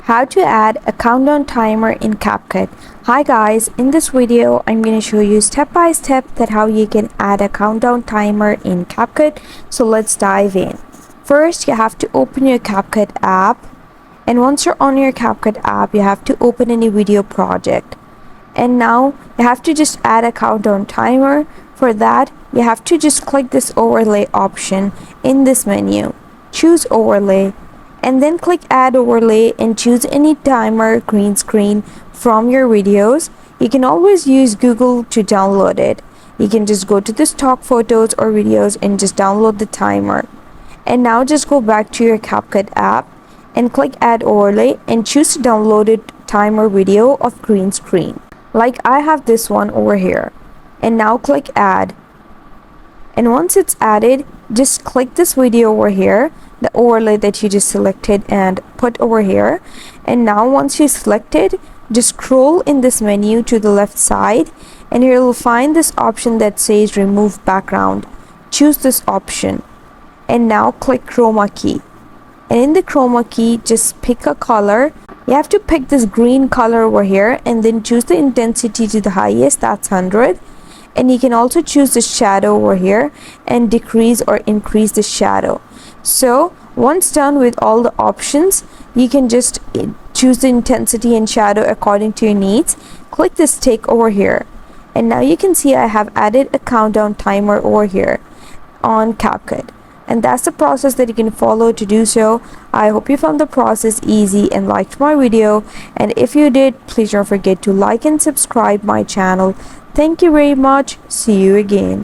How to add a countdown timer in Capcut. Hi guys, in this video I'm going to show you step by step that how you can add a countdown timer in Capcut. So let's dive in. First, you have to open your Capcut app, and once you're on your Capcut app, you have to open any video project. And now you have to just add a countdown timer. For that, you have to just click this overlay option in this menu. Choose overlay, and then click add overlay and choose any timer green screen from your videos. You can always use Google to download it. You can just go to the stock photos or videos and just download the timer. And now just go back to your Capcut app and click add overlay and choose to download it timer video of green screen. Like I have this one over here. And now click add. And once it's added, just click this video over here, the overlay that you just selected, and put over here. And now once you select it, just scroll in this menu to the left side, and here you'll find this option that says remove background. Choose this option and now click chroma key, and in the chroma key just pick a color. You have to pick this green color over here and then choose the intensity to the highest, that's 100. And you can also choose the shadow over here and decrease or increase the shadow. So once done with all the options, you can just choose the intensity and shadow according to your needs. Click this tick over here, and now you can see I have added a countdown timer over here on Capcut. And that's the process that you can follow to do so. I hope you found the process easy and liked my video, and if you did, please don't forget to like and subscribe my channel. Thank you very much. See you again.